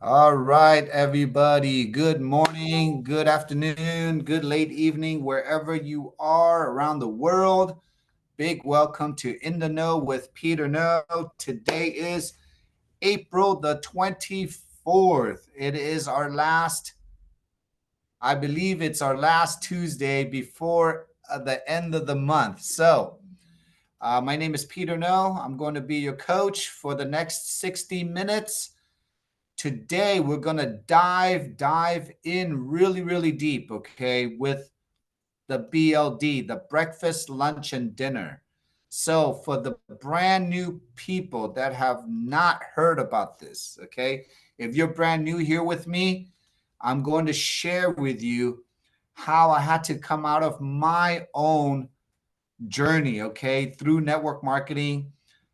All right, everybody. Good morning, good afternoon, good late evening, wherever you are around the world. Big welcome to In the Know with Peter No. Today is April the 24th. It is our last, I believe it's our last Tuesday before the end of the month. My name is Peter No. I'm going to be your coach for the next 60 minutes. Today we're gonna dive in really deep, okay, with the BLD, the breakfast, lunch, and dinner. So for the brand new people that have not heard about this, okay, if you're brand new here with me, I'm going to share with you how I had to come out of my own journey, okay, through network marketing,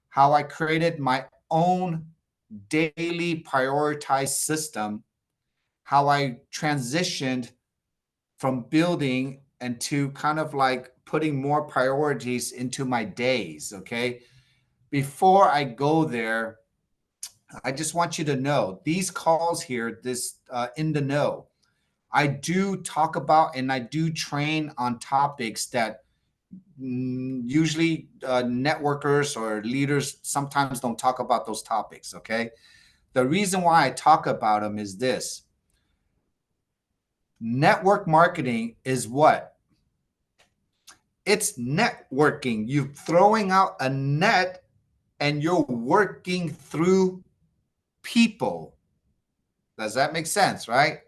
how I created my own daily prioritized system, how I transitioned from building and to kind of like putting more priorities into my days. Okay. Before I go there, I just want you to know these calls here, this in the know, I do talk about and I do train on topics that usually networkers or leaders sometimes don't talk about those topics. Okay. The reason why I talk about them is this: network marketing is what? It's networking. You're throwing out a net and you're working through people. Does that make sense, right?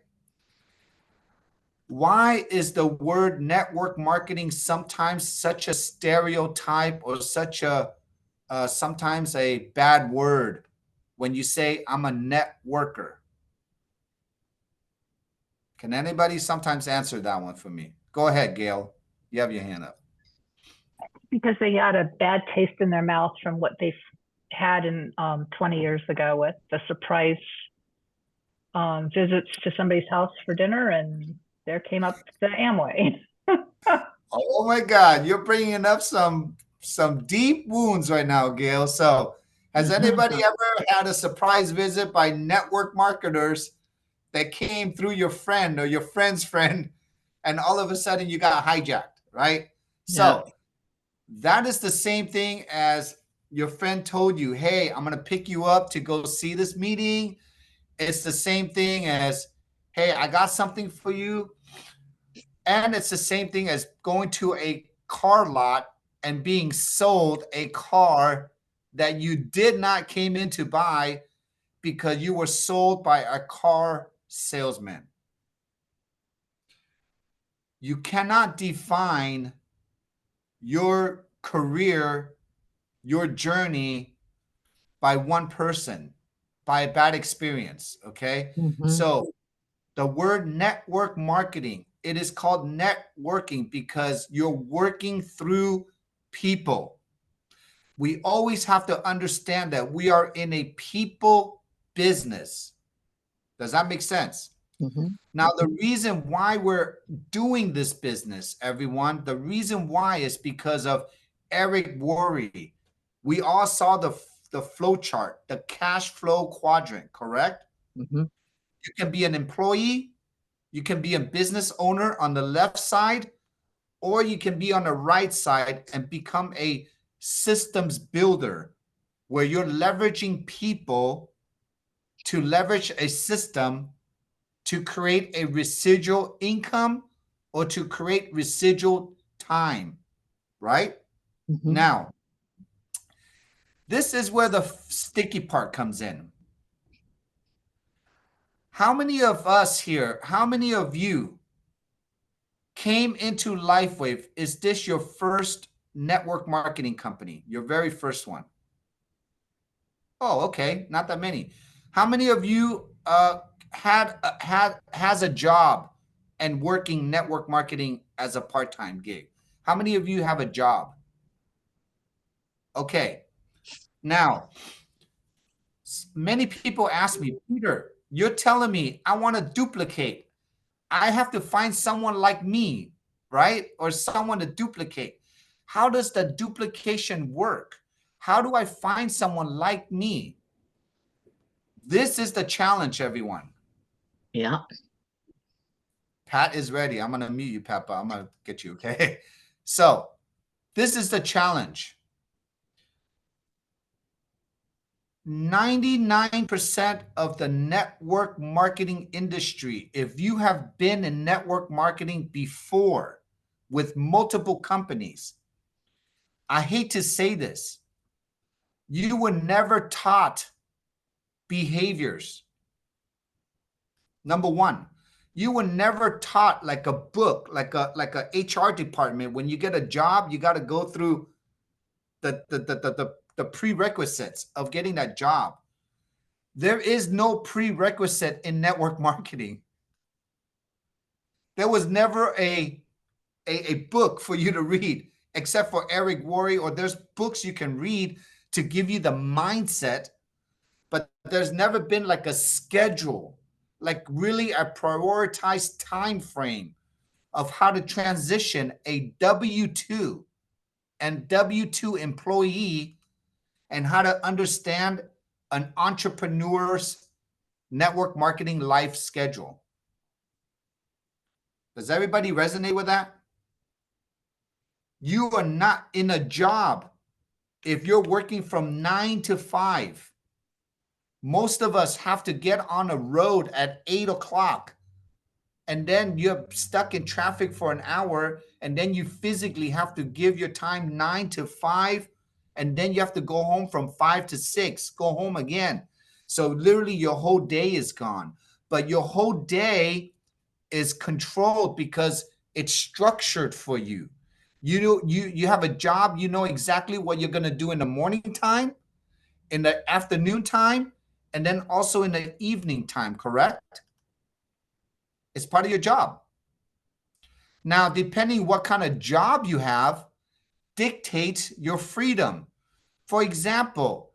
Why is the word network marketing sometimes such a stereotype or such a sometimes a bad word when you say I'm a networker? Can anybody sometimes answer that one for me? Go ahead, Gail. You have your hand up. Because they had a bad taste in their mouth from what they had in 20 years ago with the surprise visits to somebody's house for dinner, and there came up the Amway. Oh my God, you're bringing up some deep wounds right now, Gail. So, has anybody ever had a surprise visit by network marketers that came through your friend or your friend's friend, and all of a sudden you got hijacked, right? Yeah. So, that is the same thing as your friend told you, "Hey, I'm going to pick you up to go see this meeting." It's the same thing as, "Hey, I got something for you." And it's the same thing as going to a car lot and being sold a car that you did not came in to buy because you were sold by a car salesman. You cannot define your career, your journey by one person, by a bad experience. Okay. Mm-hmm. So the word network marketing, it is called networking because you're working through people. We always have to understand that we are in a people business. Does that make sense? Mm-hmm. Now, the reason why we're doing this business, everyone, the reason why is because of Eric Worre. We all saw the flow chart, the cash flow quadrant, correct? Mm-hmm. You can be an employee, you can be a business owner on the left side, or you can be on the right side and become a systems builder where you're leveraging people to leverage a system to create a residual income or to create residual time, right? Mm-hmm. Now, this is where the sticky part comes in. How many of us here, how many of you came into LifeWave? Is this your first network marketing company? Your very first one? Oh, okay, not that many. How many of you has a job and working network marketing as a part-time gig? How many of you have a job? Okay. Now, many people ask me, Peter, you're telling me I want to duplicate. I have to find someone like me, right? Or someone to duplicate. How does the duplication work? How do I find someone like me? This is the challenge, everyone. Yeah. Pat is ready. I'm going to mute you, Pat, but I'm going to get you, okay? So this is the challenge. 99% of the network marketing industry, if you have been in network marketing before with multiple companies, I hate to say this, you were never taught behaviors. Number one, you were never taught like a book, like a HR department. When you get a job, you got to go through the prerequisites of getting that job. There is no prerequisite in network marketing. There was never a book for you to read, except for Eric Worre, or there's books you can read to give you the mindset, but there's never been like a schedule, like really a prioritized time frame of how to transition a W-2 and W-2 employee and how to understand an entrepreneur's network marketing life schedule. Does everybody resonate with that? You are not in a job if you're working from 9 to 5. Most of us have to get on a road at 8 o'clock, and then you're stuck in traffic for an hour, and then you physically have to give your time 9 to 5, and then you have to go home from 5 to 6, go home again. So literally your whole day is gone, but your whole day is controlled because it's structured for you. You have a job, you know exactly what you're going to do in the morning time, in the afternoon time, and then also in the evening time, correct? It's part of your job. Now, depending what kind of job you have, dictates your freedom. For example,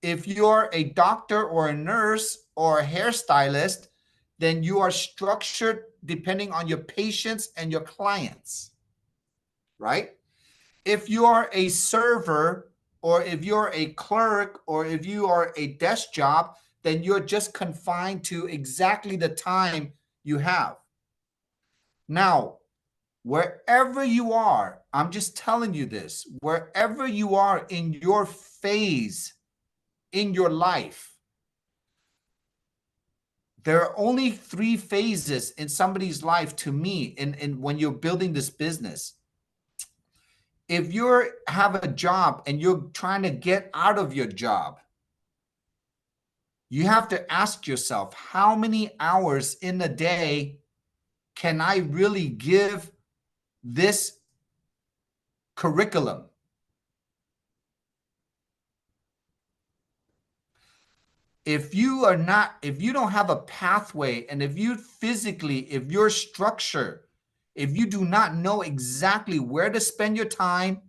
if you're a doctor or a nurse or a hairstylist, then you are structured depending on your patients and your clients, right? If you are a server, or if you're a clerk, or if you are a desk job, then you're just confined to exactly the time you have. Now, wherever you are, I'm just telling you this, wherever you are in your phase in your life, there are only 3 phases in somebody's life to me in when you're building this business. If you have a job and you're trying to get out of your job, you have to ask yourself, how many hours in a day can I really give this curriculum? If you don't have a pathway, and if you're structured, if you do not know exactly where to spend your time,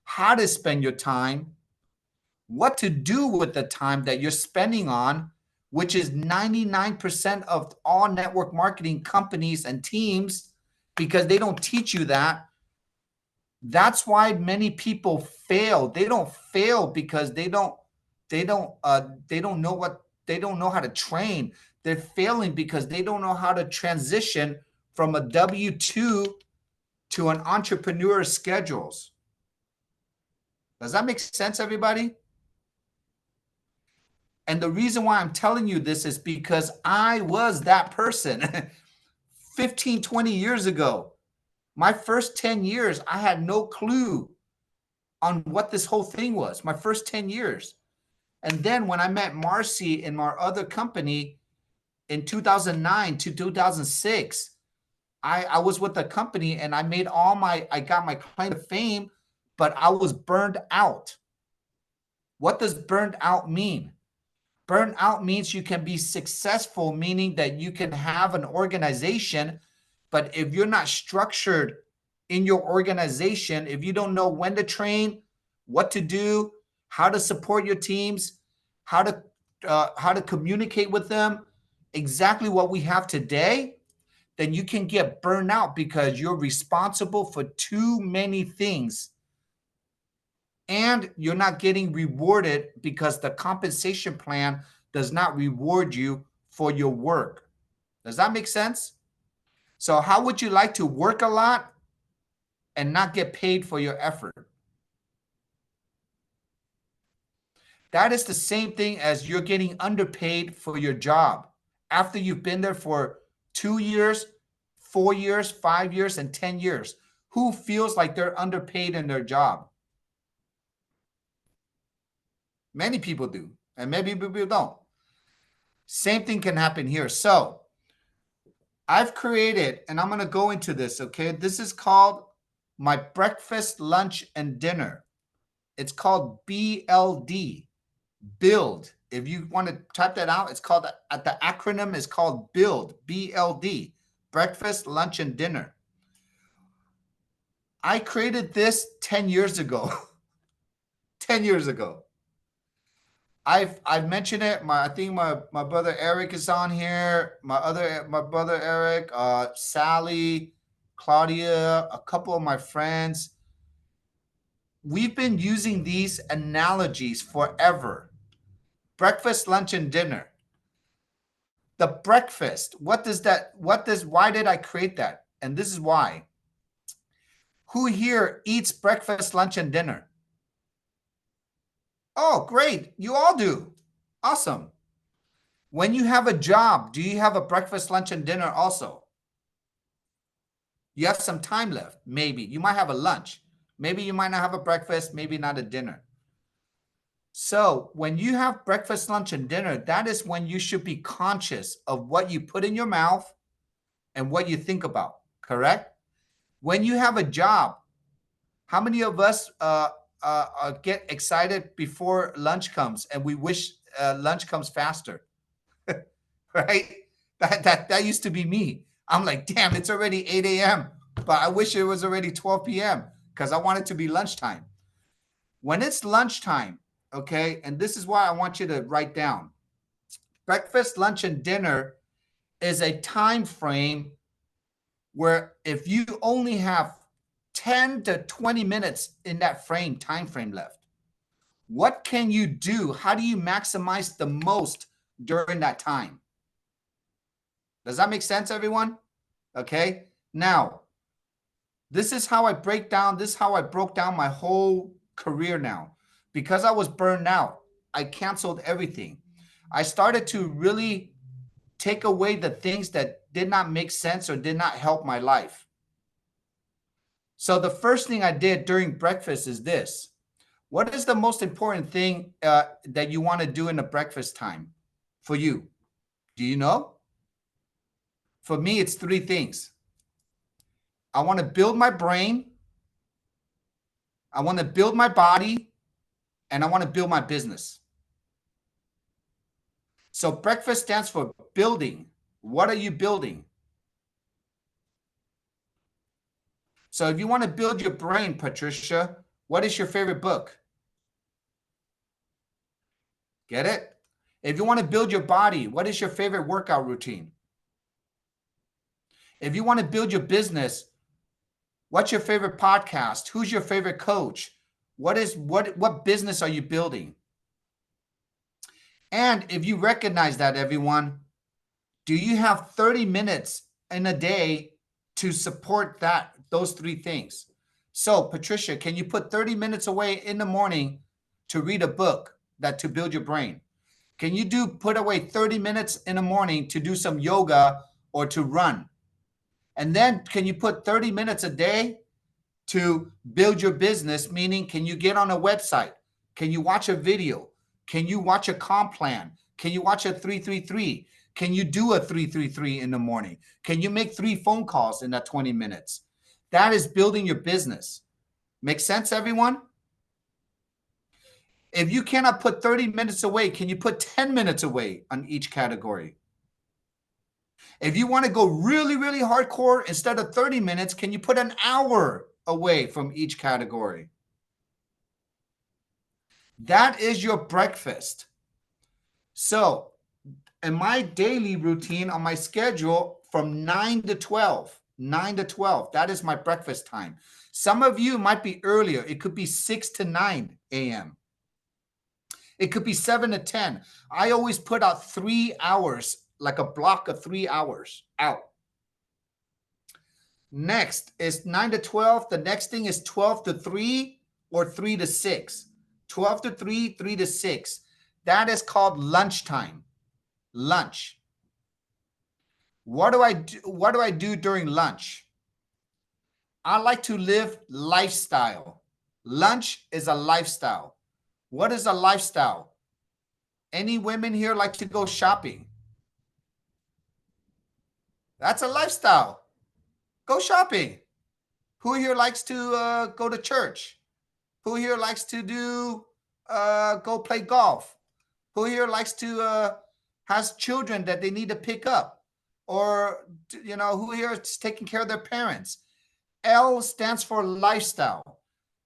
how to spend your time, what to do with the time that you're spending on, which is 99% of all network marketing companies and teams, because they don't teach you that. That's why many people fail. They don't fail because they don't know how to train. They're failing because they don't know how to transition from a W-2 to an entrepreneur schedules. Does that make sense, everybody? And the reason why I'm telling you this is because I was that person 15, 20 years ago. My first 10 years, I had no clue on what this whole thing was, my first 10 years. And then when I met Marcy in my other company in 2009 to 2006, I was with the company and I got my claim to fame, but I was burned out. What does burned out mean? Burnout means you can be successful, meaning that you can have an organization, but if you're not structured in your organization, if you don't know when to train, what to do, how to support your teams, how to communicate with them, exactly what we have today, then you can get burned out because you're responsible for too many things. And you're not getting rewarded because the compensation plan does not reward you for your work. Does that make sense? So how would you like to work a lot and not get paid for your effort? That is the same thing as you're getting underpaid for your job after you've been there for 2 years, 4 years, 5 years, and 10 years. Who feels like they're underpaid in their job? Many people do, and maybe people don't. Same thing can happen here. So I've created, and I'm going to go into this, okay? This is called my breakfast, lunch, and dinner. It's called BLD, build. If you want to type that out, it's called, the acronym is called build, BLD, breakfast, lunch, and dinner. I created this 10 years ago. 10 years ago. I've mentioned it. I think my brother Eric is on here. My brother Eric, Sally, Claudia, a couple of my friends. We've been using these analogies forever. Breakfast, lunch, and dinner. The breakfast, why did I create that? And this is why. Who here eats breakfast, lunch, and dinner? Oh, great. You all do. Awesome. When you have a job, do you have a breakfast, lunch, and dinner also? You have some time left, maybe. You might have a lunch. Maybe you might not have a breakfast, maybe not a dinner. So when you have breakfast, lunch, and dinner, that is when you should be conscious of what you put in your mouth and what you think about, correct? When you have a job, how many of us get excited before lunch comes and we wish lunch comes faster, right? That used to be me. I'm like, damn, it's already 8 a.m., but I wish it was already 12 p.m. because I want it to be lunchtime. When it's lunchtime, okay, and this is why I want you to write down. Breakfast, lunch, and dinner is a time frame where if you only have 10 to 20 minutes in that time frame left, what can you do? How do you maximize the most during that time? Does that make sense, everyone? Okay. Now, this is how I broke down my whole career now. Because I was burned out, I canceled everything. I started to really take away the things that did not make sense or did not help my life. So the first thing I did during breakfast is this. What is the most important thing that you want to do in the breakfast time for you? Do you know? For me, it's 3 things. I want to build my brain, I want to build my body, and I want to build my business. So breakfast stands for building. What are you building? So if you want to build your brain, Patricia, what is your favorite book? Get it? If you want to build your body, what is your favorite workout routine? If you want to build your business, what's your favorite podcast? Who's your favorite coach? What business are you building? And if you recognize that, everyone, do you have 30 minutes in a day to support those 3 things? So, Patricia, can you put 30 minutes away in the morning to read a book to build your brain? Can you put away 30 minutes in the morning to do some yoga or to run? And then can you put 30 minutes a day to build your business? Meaning, can you get on a website? Can you watch a video? Can you watch a comp plan? Can you watch a 333? Can you do a 333 in the morning? Can you make 3 phone calls in that 20 minutes? That is building your business. Make sense, everyone? If you cannot put 30 minutes away, can you put 10 minutes away on each category? If you want to go really, really hardcore, instead of 30 minutes, can you put an hour away from each category? That is your breakfast. So in my daily routine on my schedule from 9 to 12, that is my breakfast time. Some of you might be earlier. It could be 6 to 9 a.m. It could be 7 to 10. I always put out 3 hours, like a block of 3 hours out. Next is 9 to 12. The next thing is 12 to 3 or 3 to 6. 12 to 3, 3 to 6. That is called lunchtime. Lunch. What do I do? What do I do during lunch? I like to live lifestyle. Lunch is a lifestyle. What is a lifestyle? Any women here like to go shopping? That's a lifestyle. Go shopping. Who here likes to go to church? Who here likes to go play golf? Who here likes to has children that they need to pick up? Or, who here is taking care of their parents? L stands for lifestyle.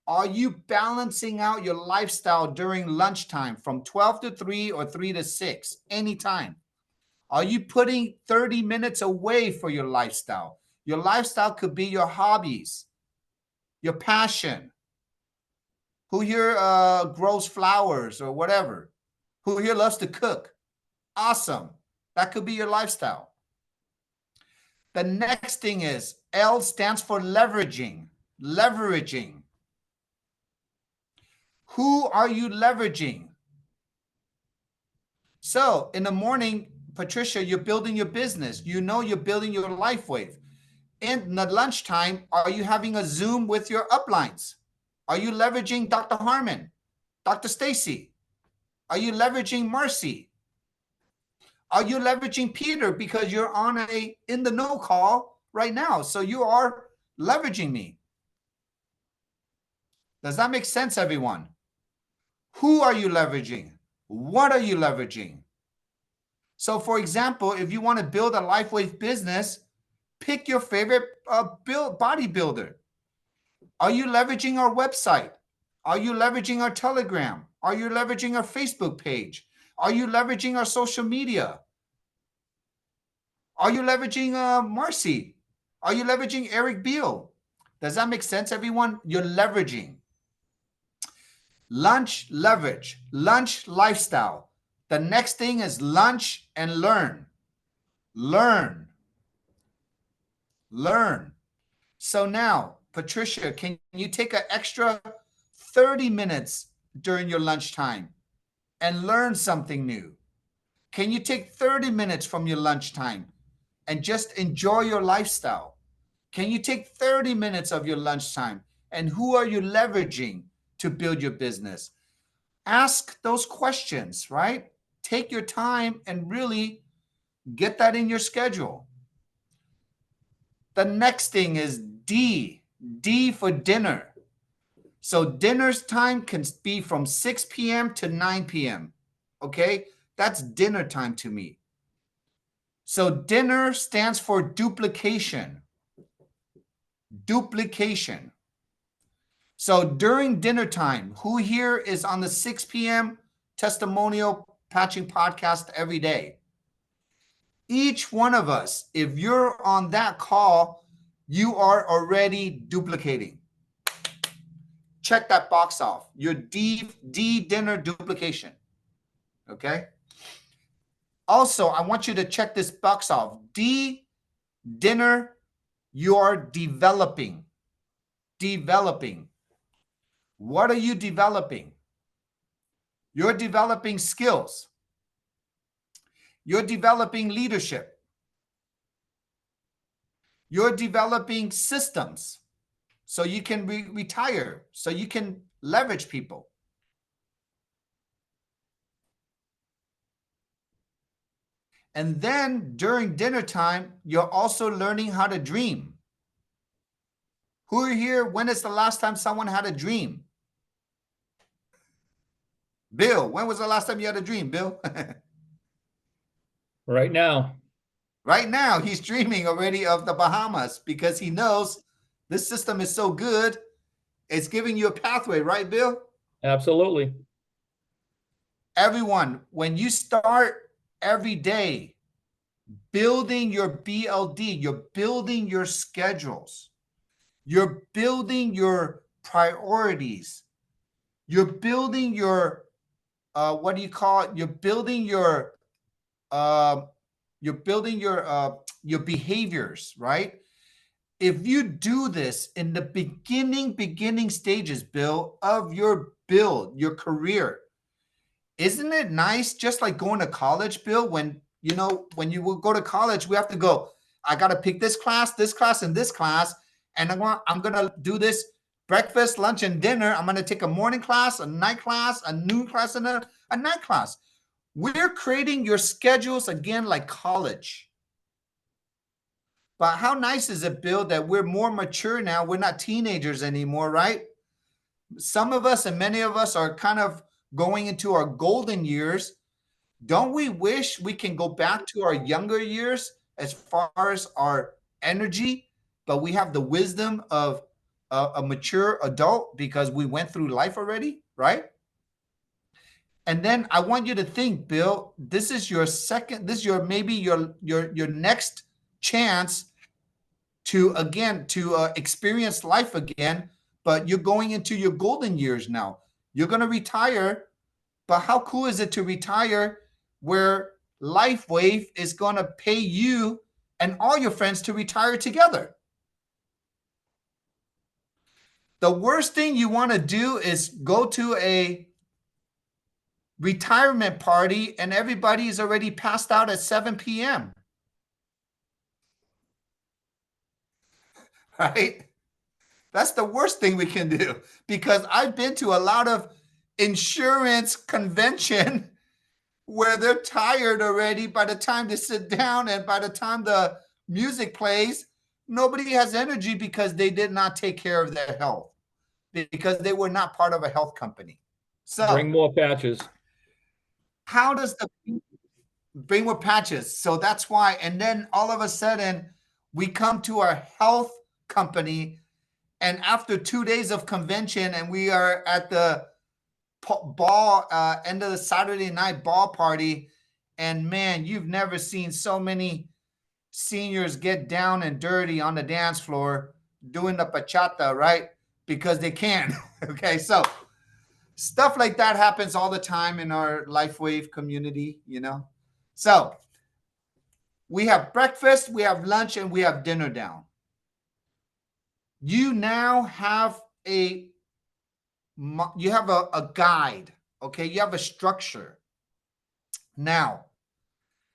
Are you balancing out your lifestyle during lunchtime from 12 to 3 or 3 to 6? Anytime. Are you putting 30 minutes away for your lifestyle? Your lifestyle could be your hobbies, your passion. Who here grows flowers or whatever? Who here loves to cook? Awesome. That could be your lifestyle. The next thing is L stands for leveraging. Leveraging. Who are you leveraging? So in the morning, Patricia, you're building your business. You know you're building your life wave. In the lunchtime, are you having a Zoom with your uplines? Are you leveraging Dr. Harmon, Dr. Stacy? Are you leveraging Marcy? Are you leveraging Peter because you're on a in the know call right now? So you are leveraging me. Does that make sense, everyone? Who are you leveraging? What are you leveraging? So for example, if you want to build a LifeWave business, pick your favorite bodybuilder. Are you leveraging our website? Are you leveraging our Telegram? Are you leveraging our Facebook page? Are you leveraging our social media? Are you leveraging Marcy? Are you leveraging Eric Beal? Does that make sense, everyone? You're leveraging. Lunch, leverage. Lunch, lifestyle. The next thing is lunch and learn. Learn. Learn. So now, Patricia, can you take an extra 30 minutes during your lunchtime and learn something new? Can you take 30 minutes from your lunchtime and just enjoy your lifestyle? Can you take 30 minutes of your lunchtime and who are you leveraging to build your business? Ask those questions, right? Take your time and really get that in your schedule. The next thing is D. D for dinner. So dinner's time can be from 6 p.m. to 9 p.m. Okay? That's dinner time to me. So dinner stands for duplication. Duplication. So during dinner time, who here is on the 6 p.m. testimonial patching podcast every day? Each one of us, if you're on that call, you are already duplicating. Check that box off. Your D dinner duplication. Okay? Also, I want you to check this box off. D dinner, you are developing. Developing. What are you developing? You're developing skills. You're developing leadership. You're developing systems so you can retire, so you can leverage people. And then during dinner time, you're also learning how to dream. Who are here? When is the last time someone had a dream? Bill, when was the last time you had a dream, Bill? Right now. Right now, he's dreaming already of the Bahamas because he knows this system is so good. It's giving you a pathway, right, Bill? Absolutely. Everyone, when you start every day building your BLD, you're building your schedules, you're building your priorities, you're building your what do you call it? You're building uh, your behaviors, right? If you do this in the beginning stages, Bill, of your build, your career, isn't it nice? Just like going to college, Bill, when when you will go to college, we have to go, I got to pick this class, and this class. And I'm gonna do this breakfast, lunch, and dinner. I'm gonna take a morning class, a night class, a noon class, and a night class. We're creating your schedules again like college. But how nice is it, Bill, that we're more mature now? We're not teenagers anymore, right? Some of us and many of us are kind of going into our golden years. Don't we wish we can go back to our younger years as far as our energy, but we have the wisdom of a mature adult because we went through life already, right? And then I want you to think, Bill, this is your second, this is your maybe your next chance to experience life again, but you're going into your golden years now. You're going to retire, but how cool is it to retire where LifeWave is going to pay you and all your friends to retire together? The worst thing you want to do is go to a retirement party and everybody is already passed out at 7 p.m. Right? That's the worst thing we can do, because I've been to a lot of insurance convention where they're tired already by the time they sit down, and by the time the music plays, nobody has energy because they did not take care of their health, because they were not part of a health company. So Bring more patches. how does the bring more patches? So that's why. And then all of a sudden we come to our health company, and after 2 days of convention, and we are at the ball, end of the Saturday night ball party, and man, you've never seen so many seniors get down and dirty on the dance floor doing the bachata, right? Because they can. Okay, so stuff like that happens all the time in our LifeWave community, So we have breakfast, we have lunch, and we have dinner down. You now have a guide, okay? You have a structure. Now,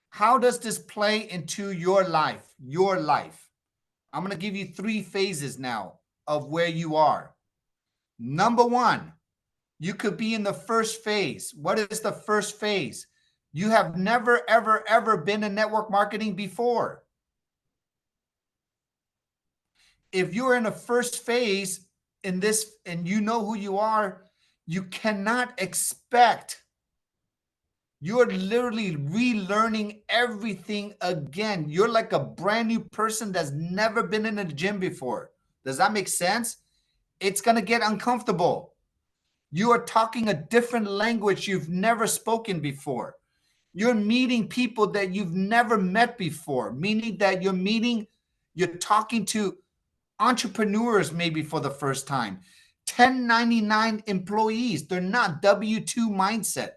how does this play into your life? Your life. I'm going to give you 3 phases now of where you are. Number 1, you could be in the first phase. What is the first phase? You have never, ever, ever been in network marketing before. If you're in a first phase in this and you know who you are, you cannot expect. You're literally relearning everything again. You're like a brand new person that's never been in a gym before. Does that make sense? It's going to get uncomfortable. You are talking a different language you've never spoken before. You're meeting people that you've never met before, meaning that you're talking to entrepreneurs maybe for the first time, 1099 employees. They're not W-2 mindset.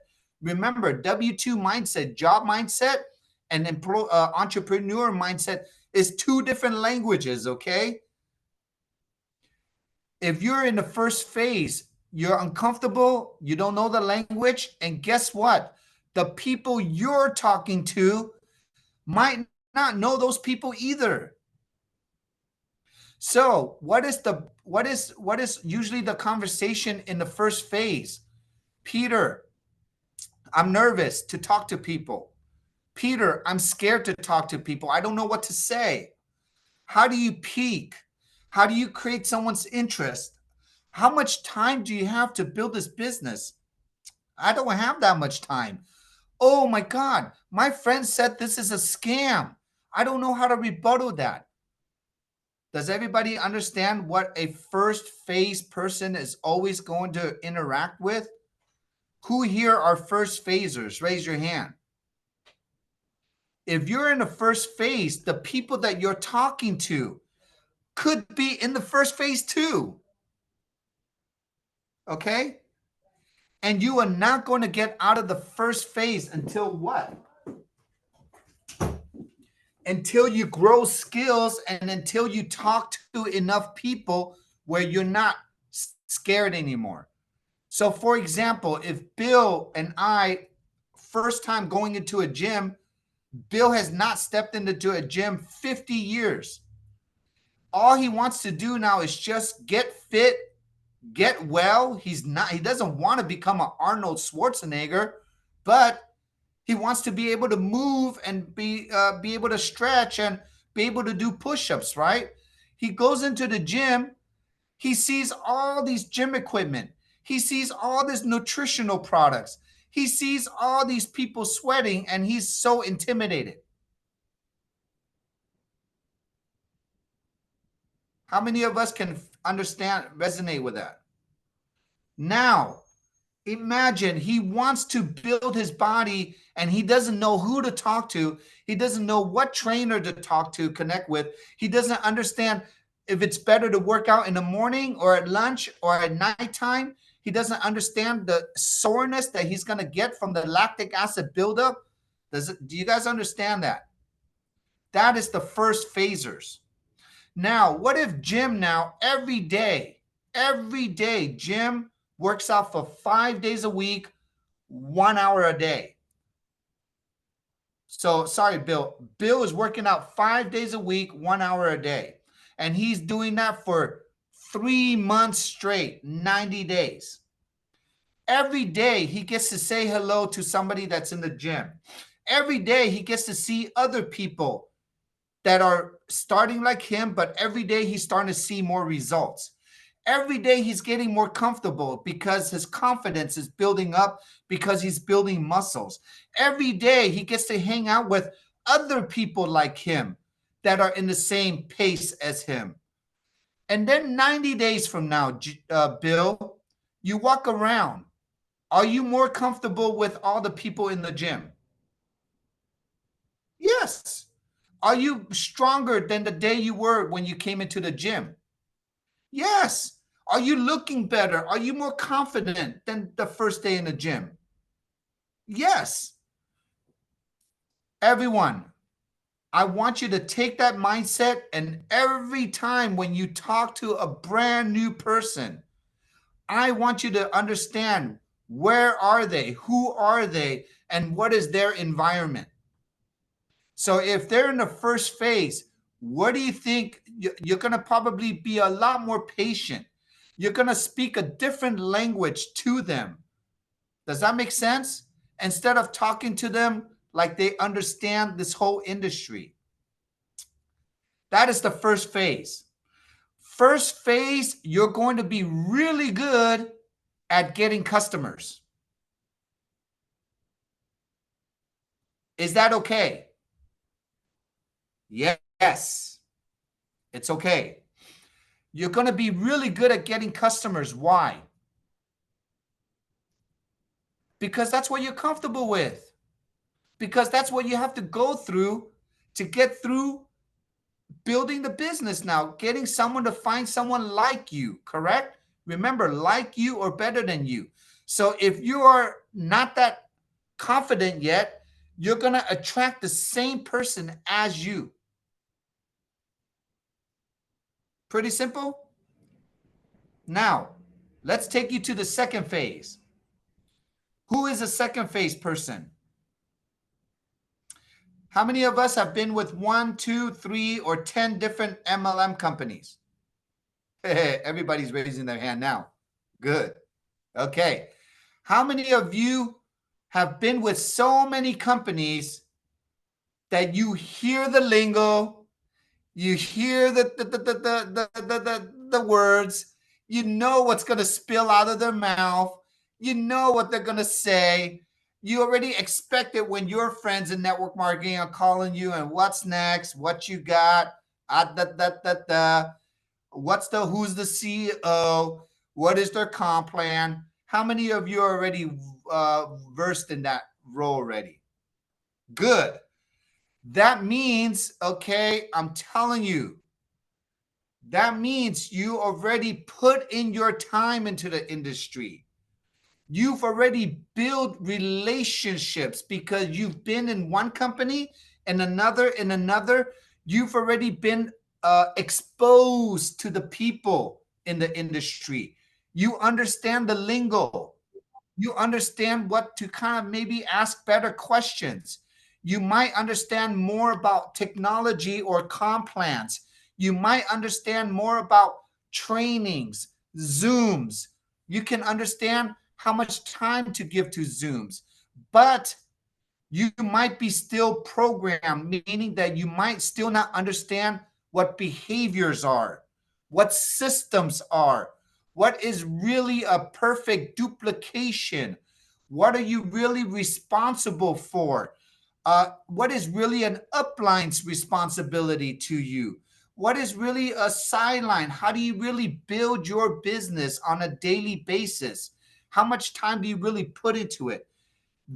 Remember, W-2 mindset, job mindset, and entrepreneur mindset is 2 different languages, okay? If you're in the first phase, you're uncomfortable, you don't know the language, and guess what? The people you're talking to might not know those people either. So what is usually the conversation in the first phase? Peter, I'm nervous to talk to people. Peter, I'm scared to talk to people. I don't know what to say. How do you peak? How do you create someone's interest? How much time do you have to build this business? I don't have that much time. Oh my God, my friend said this is a scam. I don't know how to rebuttal that. Does everybody understand what a first phase person is always going to interact with? Who here are first phasers? Raise your hand. If you're in the first phase, the people that you're talking to could be in the first phase too. Okay? And you are not going to get out of the first phase until what? Until you grow skills and until you talk to enough people where you're not scared anymore. So for example, if Bill and I, first time going into a gym, Bill has not stepped into a gym 50 years. All he wants to do now is just get fit, get well. He doesn't want to become an Arnold Schwarzenegger, but he wants to be able to move and be able to stretch and be able to do push-ups, right? He goes into the gym. He sees all these gym equipment. He sees all these nutritional products. He sees all these people sweating, and he's so intimidated. How many of us can understand, resonate with that? Now, imagine he wants to build his body and he doesn't know who to talk to. He doesn't know what trainer to talk to, connect with. He doesn't understand if it's better to work out in the morning or at lunch or at nighttime. He doesn't understand the soreness that he's going to get from the lactic acid buildup. Do you guys understand that? That is the first phasers. Now, what if Jim now every day, Jim works out for 5 days a week, 1 hour a day. So sorry, Bill. Bill is working out 5 days a week, 1 hour a day. And he's doing that for 3 months straight, 90 days. Every day he gets to say hello to somebody that's in the gym. Every day he gets to see other people that are starting like him, but every day he's starting to see more results. Every day he's getting more comfortable because his confidence is building up because he's building muscles. Every day he gets to hang out with other people like him that are in the same pace as him. And then 90 days from now, Bill, you walk around. Are you more comfortable with all the people in the gym? Yes. Are you stronger than the day you were when you came into the gym? Yes. Are you looking better? Are you more confident than the first day in the gym? Yes. Everyone, I want you to take that mindset, and every time when you talk to a brand new person, I want you to understand, where are they? Who are they? And what is their environment? So if they're in the first phase, what do you think? You're going to probably be a lot more patient. You're going to speak a different language to them. Does that make sense? Instead of talking to them like they understand this whole industry. That is the first phase. First phase, you're going to be really good at getting customers. Is that okay? Yes, it's okay. You're going to be really good at getting customers. Why? Because that's what you're comfortable with. Because that's what you have to go through to get through building the business now, getting someone to find someone like you, correct? Remember, like you or better than you. So if you are not that confident yet, you're going to attract the same person as you. Pretty simple. Now, let's take you to the second phase. Who is a second phase person? How many of us have been with 1, 2, 3, or 10 different MLM companies? Everybody's raising their hand now. Good. Okay. How many of you have been with so many companies that you hear the lingo, you hear the words, you know what's going to spill out of their mouth, you know what they're going to say. You already expect it when your friends in network marketing are calling you and what's next, what you got, who's the CEO, what is their comp plan. How many of you are already versed in that role already? Good. That means, okay, I'm telling you, that means you already put in your time into the industry. You've already built relationships because you've been in one company and another and another. You've already been exposed to the people in the industry. You understand the lingo. You understand what to kind of maybe ask better questions. You might understand more about technology or comp plans. You might understand more about trainings, Zooms. You can understand how much time to give to Zooms. But you might be still programmed, meaning that you might still not understand what behaviors are, what systems are, what is really a perfect duplication, what are you really responsible for, what is really an upline's responsibility to you, what is really a sideline, how do you really build your business on a daily basis, how much time do you really put into it.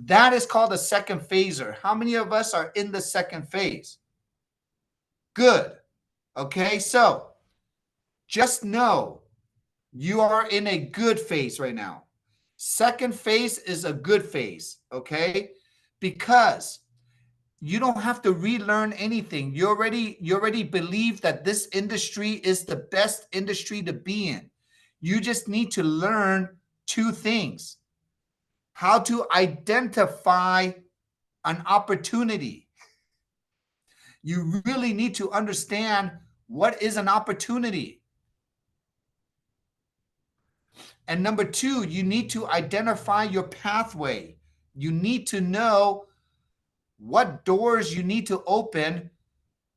That is called a second phaser. How many of us are in the second phase? Good. Okay, so just know you are in a good phase right now. Second phase is a good phase, okay? Because you don't have to relearn anything. You already believe that this industry is the best industry to be in. You just need to learn two things: how to identify an opportunity. You really need to understand what is an opportunity. And number two, you need to identify your pathway. You need to know what doors you need to open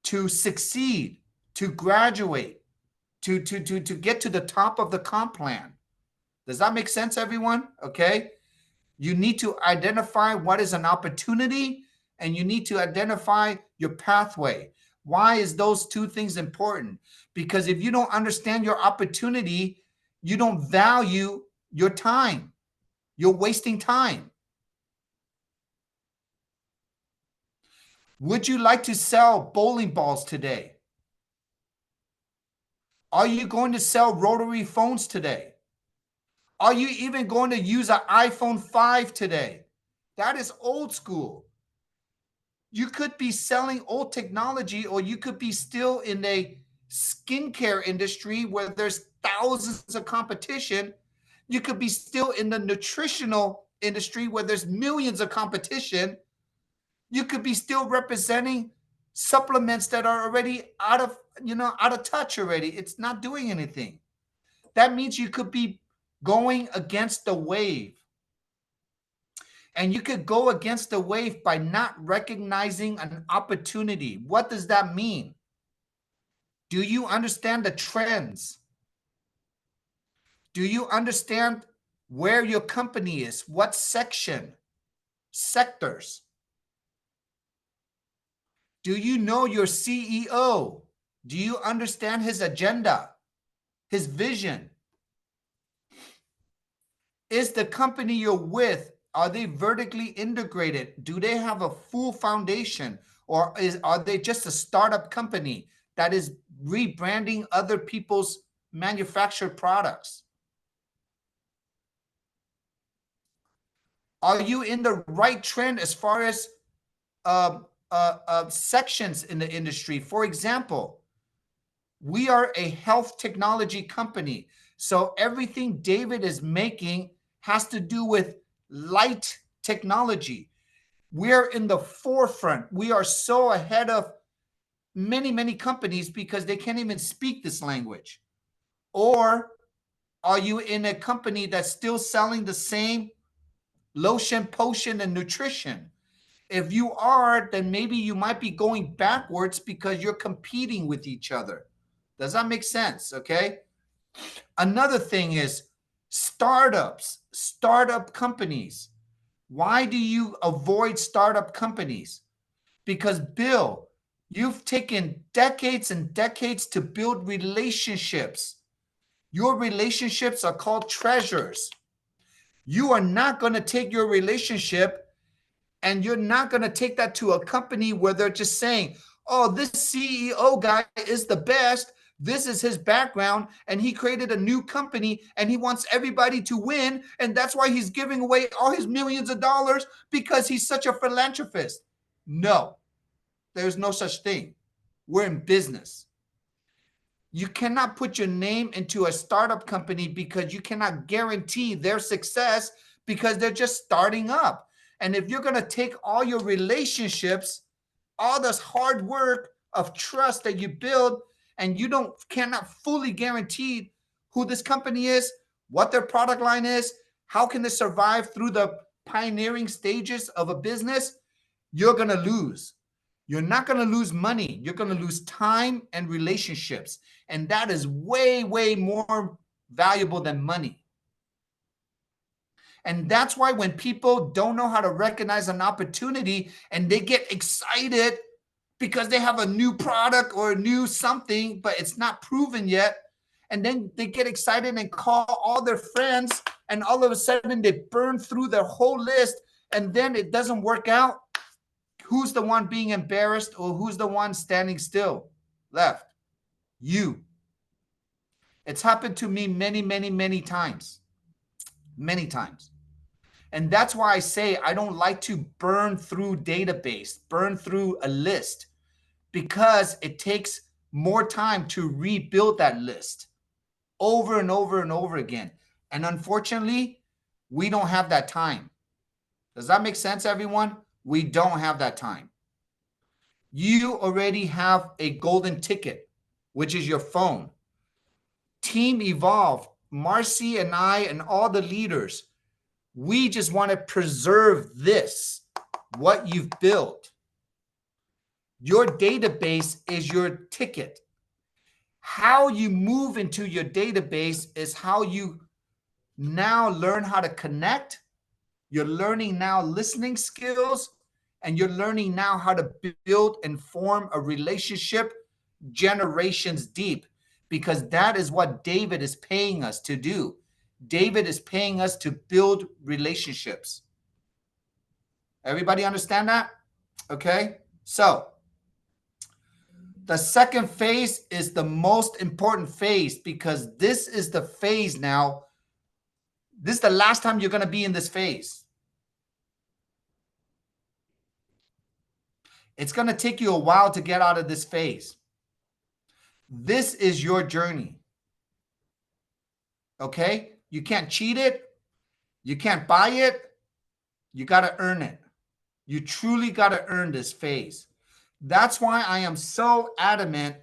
to succeed, to graduate, to get to the top of the comp plan. Does that make sense, everyone? Okay. You need to identify what is an opportunity, and you need to identify your pathway. Why is those two things important? Because if you don't understand your opportunity, you don't value your time. You're wasting time. Would you like to sell bowling balls today? Are you going to sell rotary phones today? Are you even going to use an iPhone 5 today? That is old school. You could be selling old technology, or you could be still in a skincare industry where there's thousands of competition. You could be still in the nutritional industry where there's millions of competition. You could be still representing supplements that are already out of touch already. It's not doing anything. That means you could be going against the wave. And you could go against the wave by not recognizing an opportunity. What does that mean? Do you understand the trends? Do you understand where your company is? What section? Sectors? Do you know your CEO? Do you understand his agenda, his vision? Is the company you're with, are they vertically integrated? Do they have a full foundation? Or are they just a startup company that is rebranding other people's manufactured products? Are you in the right trend as far as sections in the industry? For example, we are a health technology company. So everything David is making has to do with light technology. We're in the forefront. We are so ahead of many, many companies because they can't even speak this language. Or are you in a company that's still selling the same lotion, potion, and nutrition? If you are, then maybe you might be going backwards because you're competing with each other. Does that make sense? Okay. Another thing is startups, startup companies. Why do you avoid startup companies? Because, Bill, you've taken decades and decades to build relationships. Your relationships are called treasures. You are not going to take your relationship and you're not going to take that to a company where they're just saying, oh, this CEO guy is the best. This is his background, and he created a new company, and he wants everybody to win, and that's why he's giving away all his millions of dollars, because he's such a philanthropist. No, there's no such thing. We're in business. You cannot put your name into a startup company because you cannot guarantee their success, because they're just starting up. And if you're going to take all your relationships, all this hard work of trust that you build, and you cannot fully guarantee who this company is, what their product line is, how can they survive through the pioneering stages of a business, you're going to lose. You're not going to lose money. You're going to lose time and relationships. And that is way, way more valuable than money. And that's why when people don't know how to recognize an opportunity and they get excited because they have a new product or a new something, but it's not proven yet, and then they get excited and call all their friends, and all of a sudden they burn through their whole list, and then it doesn't work out, who's the one being embarrassed, or who's the one standing still left? You. It's happened to me many, many, many times. Many times. And that's why I say I don't like to burn through database, burn through a list, because it takes more time to rebuild that list over and over and over again. And unfortunately, we don't have that time. Does that make sense, everyone? We don't have that time. You already have a golden ticket, which is your phone. Team Evolve, Marcy and I and all the leaders, we just want to preserve this, what you've built. Your database is your ticket. How you move into your database is how you now learn how to connect. You're learning now listening skills, and you're learning now how to build and form a relationship generations deep, because that is what David is paying us to do. David is paying us to build relationships. Everybody understand that? Okay. So the second phase is the most important phase, because this is the phase now. This is the last time you're going to be in this phase. It's going to take you a while to get out of this phase. This is your journey. Okay? You can't cheat it. You can't buy it. You got to earn it. You truly got to earn this phase. That's why I am so adamant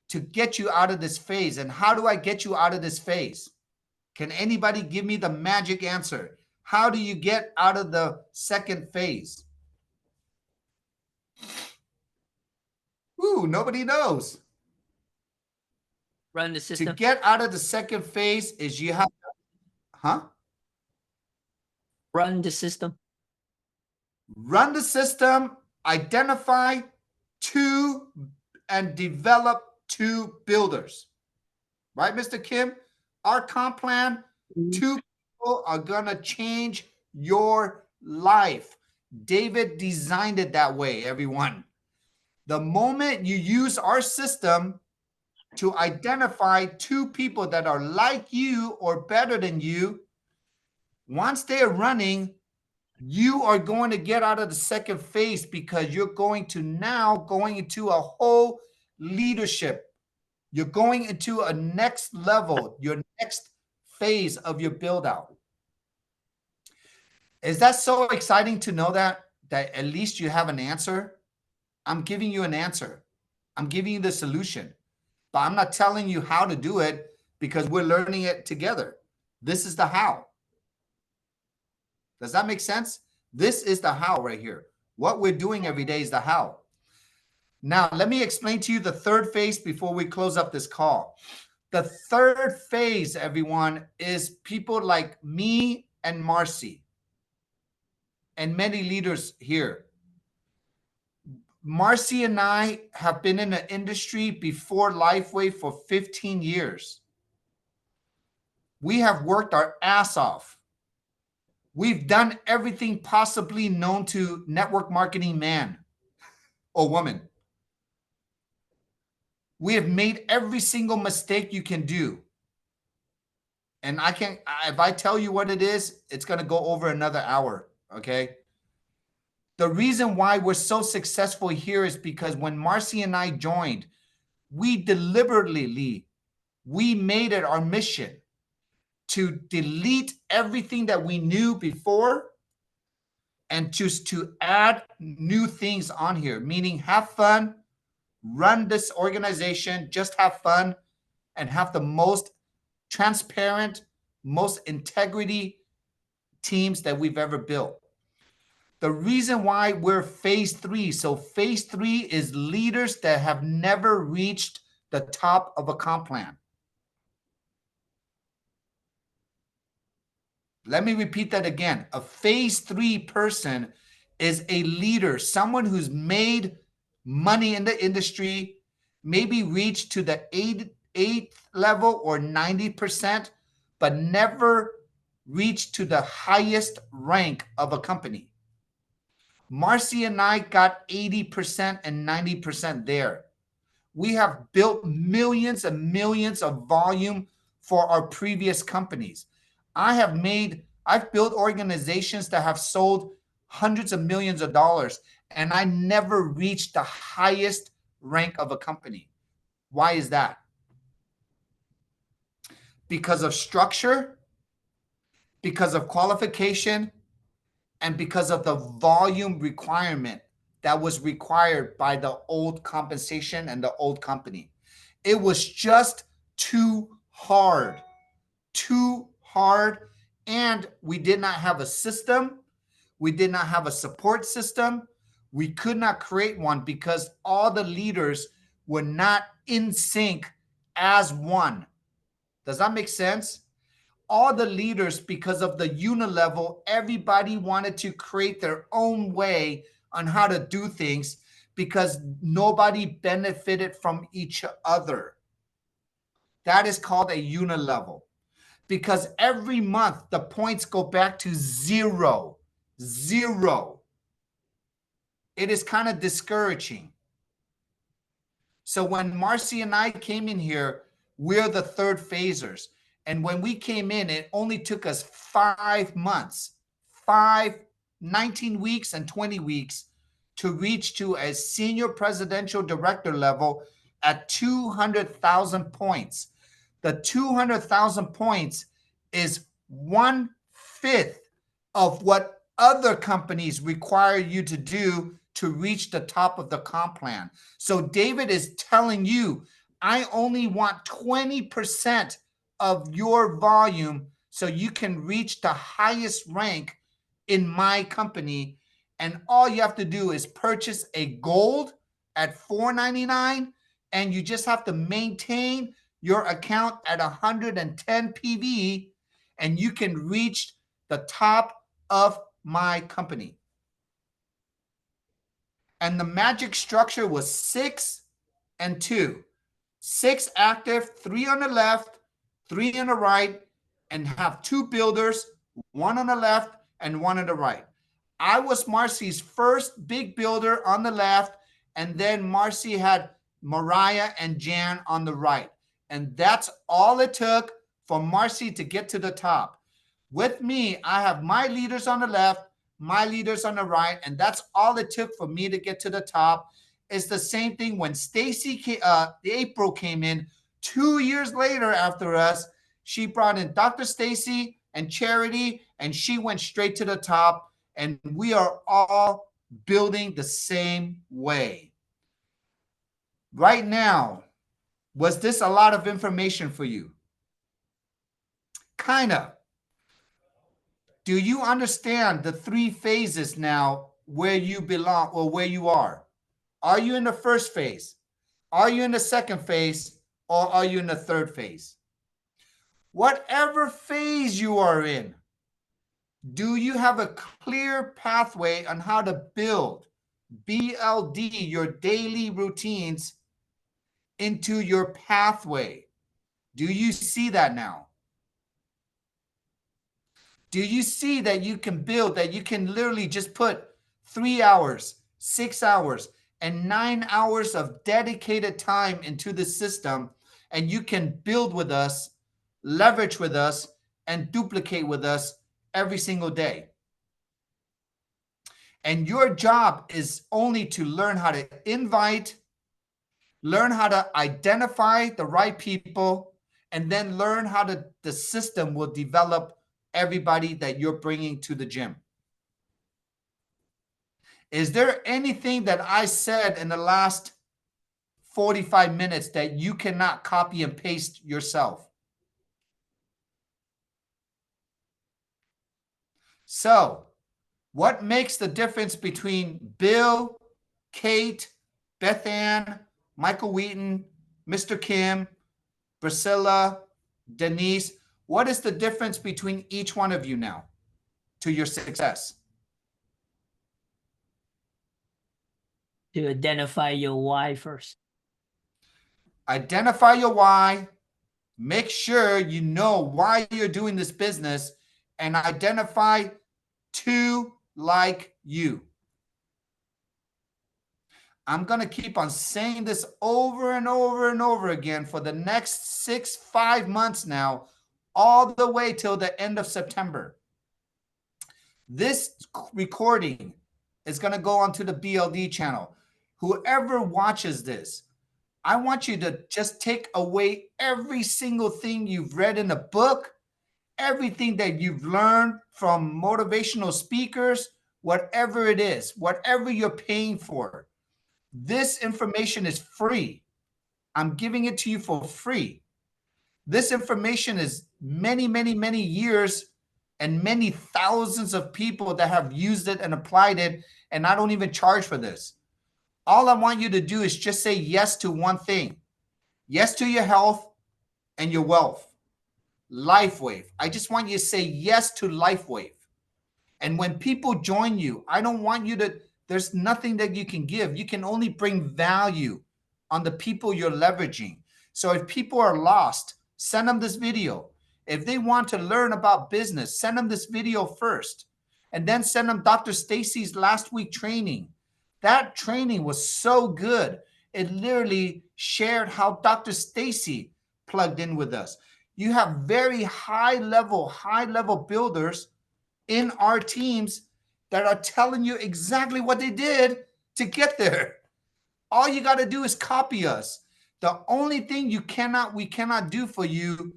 to get you out of this phase. And how do I get you out of this phase? Can anybody give me the magic answer? How do you get out of the second phase? Ooh, nobody knows. Run the system. To get out of the second phase is you have to, Run the system. Run the system, identify two, and develop two builders. Right, Mr. Kim? Our comp plan, two people are going to change your life. David designed it that way, everyone. The moment you use our system to identify two people that are like you or better than you, once they're running, you are going to get out of the second phase, because you're going into a whole leadership. You're going into a next level, your next phase of your build out. Is that so exciting to know that at least you have an answer? I'm giving you an answer. I'm giving you the solution, but I'm not telling you how to do it, because we're learning it together. This is the how. Does that make sense? This is the how right here. What we're doing every day is the how. Now, let me explain to you the third phase before we close up this call. The third phase, everyone, is people like me and Marcy and many leaders here. Marcy and I have been in the industry before Lifeway for 15 years. We have worked our ass off. We've done everything possibly known to network marketing man or woman. We have made every single mistake you can do. And if I tell you what it is, it's going to go over another hour. Okay. The reason why we're so successful here is because when Marcy and I joined, we deliberately, we made it our mission to delete everything that we knew before and just to add new things on here, meaning have fun, run this organization, just have fun, and have the most transparent, most integrity teams that we've ever built. The reason why we're phase 3, so phase 3 is leaders that have never reached the top of a comp plan. Let me repeat that again. A phase 3 person is a leader, someone who's made money in the industry, maybe reached to the eighth level or 90%, but never reached to the highest rank of a company. Marcy and I got 80% and 90% there. We have built millions and millions of volume for our previous companies. I've built organizations that have sold hundreds of millions of dollars, and I never reached the highest rank of a company. Why is that? Because of structure, because of qualification, and because of the volume requirement that was required by the old compensation and the old company. It was just too hard, and we did not have a system. We did not have a support system. We could not create one because all the leaders were not in sync as one. Does that make sense? All the leaders, because of the unilevel, everybody wanted to create their own way on how to do things because nobody benefited from each other. That is called a unilevel. Because every month the points go back to zero. It is kind of discouraging. So when Marcy and I came in here, we're the third phasers. And when we came in, it only took us 5 months, 19 weeks and 20 weeks to reach to a senior presidential director level at 200,000 points. The 200,000 points is 1/5 of what other companies require you to do to reach the top of the comp plan. So David is telling you, I only want 20% of your volume so you can reach the highest rank in my company. And all you have to do is purchase a gold at $4.99, and you just have to maintain your account at 110 PV, and you can reach the top of my company. And the magic structure was 6 and 2. 6 active, 3 on the left, 3 on the right, and have 2 builders, 1 on the left and 1 on the right. I was Marcy's first big builder on the left, and then Marcy had Mariah and Jan on the right. And that's all it took for Marcy to get to the top. With me, I have my leaders on the left, my leaders on the right, and that's all it took for me to get to the top. It's the same thing when April came in 2 years later after us. She brought in Dr. Stacy and Charity, and she went straight to the top, and we are all building the same way. Right now, was this a lot of information for you? Kind of. Do you understand the 3 phases now where you belong or where you are? Are you in the first phase? Are you in the second phase? Or are you in the third phase? Whatever phase you are in, do you have a clear pathway on how to build BLD, your daily routines, into your pathway? Do you see that now? Do you see that you can build, that you can literally just put 3 hours, 6 hours, and 9 hours of dedicated time into the system, and you can build with us, leverage with us, and duplicate with us every single day. And your job is only to learn how to invite, learn how to identify the right people, and then learn how the system will develop everybody that you're bringing to the gym. Is there anything that I said in the last 45 minutes that you cannot copy and paste yourself? So, what makes the difference between Bill, Kate, Beth Ann, Michael Wheaton, Mr. Kim, Priscilla, Denise? What is the difference between each one of you now to your success? To identify your why first. Identify your why. Make sure you know why you're doing this business, and identify two like you. I'm going to keep on saying this over and over and over again for the next 5 months now, all the way till the end of September. This recording is going to go onto the BLD channel. Whoever watches this, I want you to just take away every single thing you've read in a book, everything that you've learned from motivational speakers, whatever it is, whatever you're paying for. This information is free. I'm giving it to you for free. This information is many, many, many years and many thousands of people that have used it and applied it, and I don't even charge for this. All I want you to do is just say yes to one thing. Yes to your health and your wealth. LifeWave. I just want you to say yes to LifeWave. And when people join you, I don't want you to, there's nothing that you can give. You can only bring value on the people you're leveraging. So if people are lost, send them this video. If they want to learn about business, send them this video first. And then send them Dr. Stacy's last week training. That training was so good. It literally shared how Dr. Stacy plugged in with us. You have very high level builders in our teams that are telling you exactly what they did to get there. All you got to do is copy us. The only thing we cannot do for you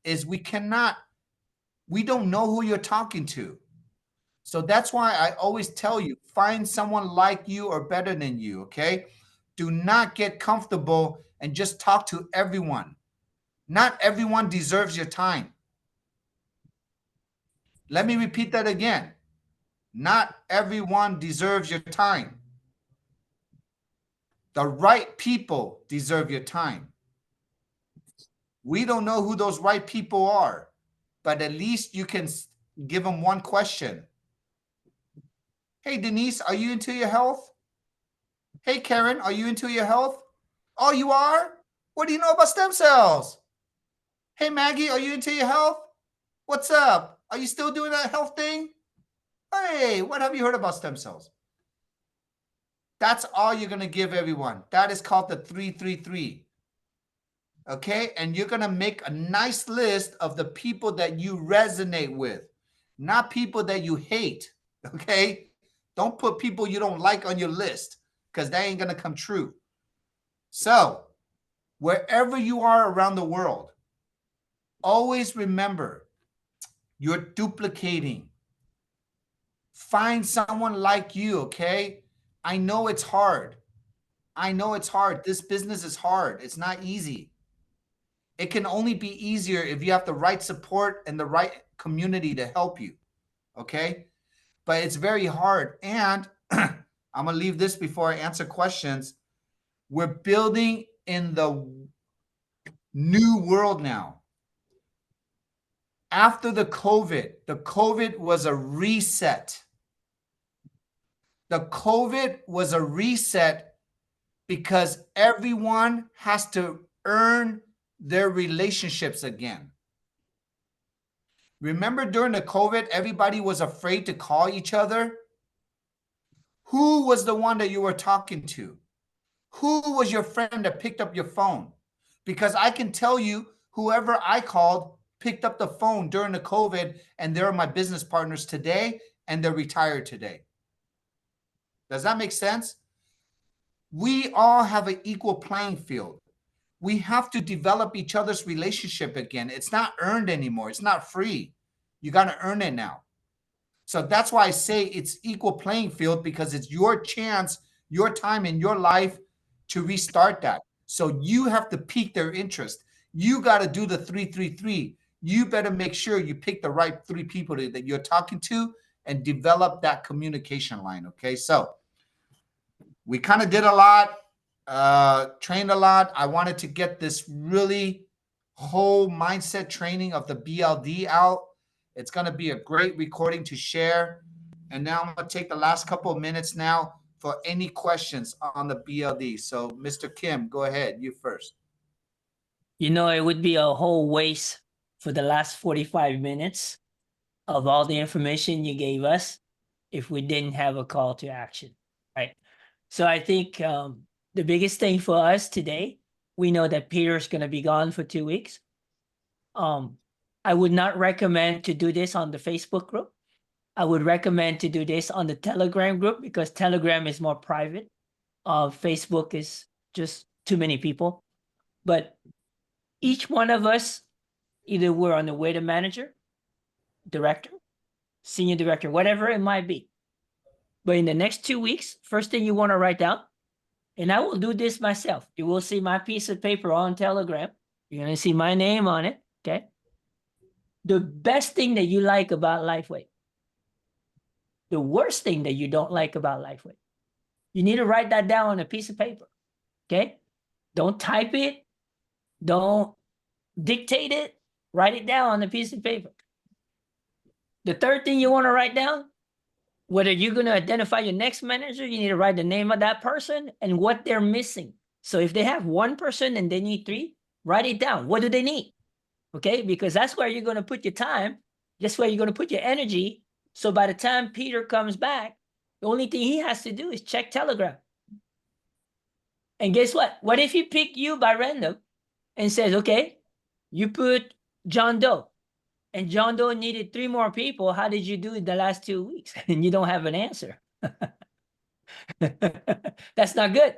is we don't know who you're talking to. So that's why I always tell you, find someone like you or better than you, okay? Do not get comfortable and just talk to everyone. Not everyone deserves your time. Let me repeat that again. Not everyone deserves your time. The right people deserve your time. We don't know who those right people are, but at least you can give them one question. Hey, Denise, are you into your health? Hey, Karen, are you into your health? Oh, you are? What do you know about stem cells? Hey, Maggie, are you into your health? What's up? Are you still doing that health thing? Hey, what have you heard about stem cells? That's all you're going to give everyone. That is called the 333. Okay? And you're going to make a nice list of the people that you resonate with, not people that you hate. Okay? Don't put people you don't like on your list because that ain't going to come true. So, wherever you are around the world, always remember you're duplicating. Find someone like you, okay? I know it's hard. I know it's hard. This business is hard. It's not easy. It can only be easier if you have the right support and the right community to help you, okay? But it's very hard. And I'm going to leave this before I answer questions. We're building in the new world now. After the COVID was a reset. The COVID was a reset because everyone has to earn their relationships again. Remember during the COVID, everybody was afraid to call each other? Who was the one that you were talking to? Who was your friend that picked up your phone? Because I can tell you, whoever I called picked up the phone during the COVID, and they're my business partners today, and they're retired today. Does that make sense? We all have an equal playing field. We have to develop each other's relationship again. It's not earned anymore. It's not free. You got to earn it now. So that's why I say it's equal playing field, because it's your chance, your time in your life to restart that. So you have to pique their interest. You got to do the 3-3-3. You better make sure you pick the right 3 people that you're talking to and develop that communication line. Okay. So we kind of did a lot, trained a lot. I wanted to get this really whole mindset training of the BLD out. It's going to be a great recording to share. And now I'm going to take the last couple of minutes now for any questions on the BLD. So, Mr. Kim, go ahead. You first. You know, it would be a whole waste for the last 45 minutes of all the information you gave us if we didn't have a call to action, right? So I think the biggest thing for us today, we know that Peter's going to be gone for 2 weeks. I would not recommend to do this on the Facebook group. I would recommend to do this on the Telegram group, because Telegram is more private. Facebook is just too many people. But each one of us, either we're on the way to manager, director, senior director, whatever it might be. But in the next 2 weeks, first thing you want to write down, and I will do this myself. You will see my piece of paper on Telegram. You're going to see my name on it, okay? The best thing that you like about LifeWay. The worst thing that you don't like about LifeWay. You need to write that down on a piece of paper, okay? Don't type it. Don't dictate it. Write it down on a piece of paper. The third thing you want to write down, whether you're going to identify your next manager, you need to write the name of that person and what they're missing. So if they have 1 person and they need 3, write it down. What do they need? Okay, because that's where you're going to put your time. That's where you're going to put your energy. So by the time Peter comes back, the only thing he has to do is check Telegram. And guess what? What if he pick you by random and says, okay, you put John Doe, and John Doe needed 3 more people. How did you do it the last 2 weeks? And you don't have an answer. That's not good,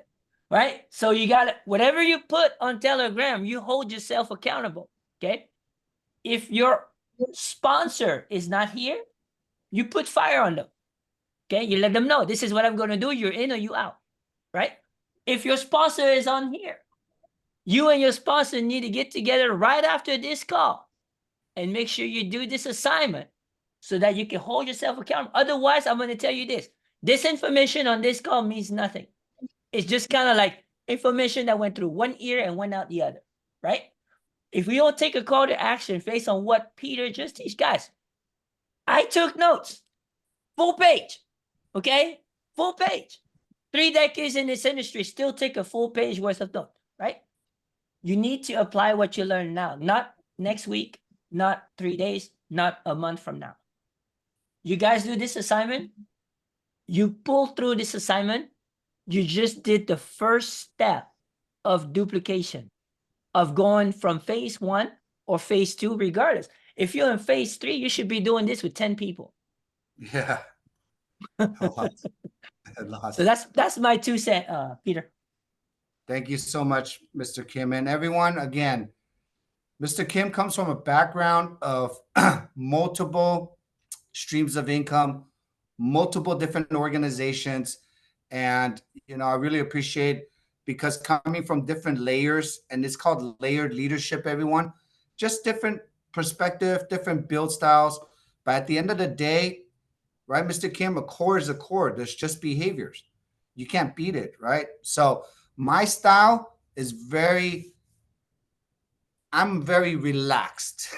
right? So you got to, whatever you put on Telegram, you hold yourself accountable, okay? If your sponsor is not here, you put fire on them, okay? You let them know, this is what I'm going to do. You're in or you out, right? If your sponsor is on here, you and your sponsor need to get together right after this call and make sure you do this assignment so that you can hold yourself accountable. Otherwise, I'm going to tell you this. This information on this call means nothing. It's just kind of like information that went through one ear and went out the other, right? If we don't take a call to action based on what Peter just teach, guys, I took notes, full page, okay? Full page. 3 decades in this industry, still take a full page worth of notes, right? You need to apply what you learn now, not next week, not 3 days, not a month from now. You guys do this assignment, you pull through this assignment, you just did the first step of duplication, of going from phase 1 or phase 2, regardless. If you're in phase 3, you should be doing this with 10 people. Yeah. So that's my 2 cents, Peter. Thank you so much, Mr. Kim. And everyone, again, Mr. Kim comes from a background of multiple streams of income, multiple different organizations. And, I really appreciate, because coming from different layers, and it's called layered leadership, everyone, just different perspective, different build styles. But at the end of the day, right, Mr. Kim, a core is a core. There's just behaviors. You can't beat it, right? So my style is I'm very relaxed.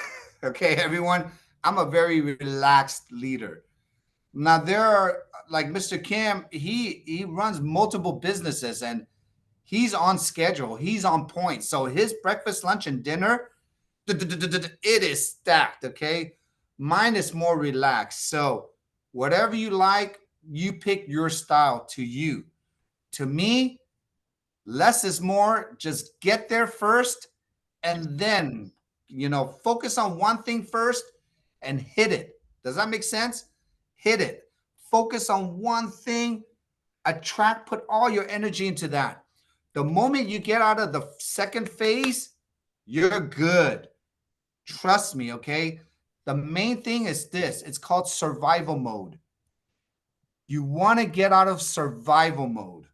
Okay, everyone, I'm a very relaxed leader. Now there are, like Mr. Kim, he runs multiple businesses and he's on schedule. He's on point. So his breakfast, lunch, and dinner, it is stacked. Okay, mine is more relaxed. So whatever you like, you pick your style to you. To me, less is more. Just get there first and then, focus on one thing first and hit it. Does that make sense? Hit it. Focus on one thing, put all your energy into that. The moment you get out of the second phase, you're good. Trust me, okay? The main thing is this. It's called survival mode. You want to get out of survival mode.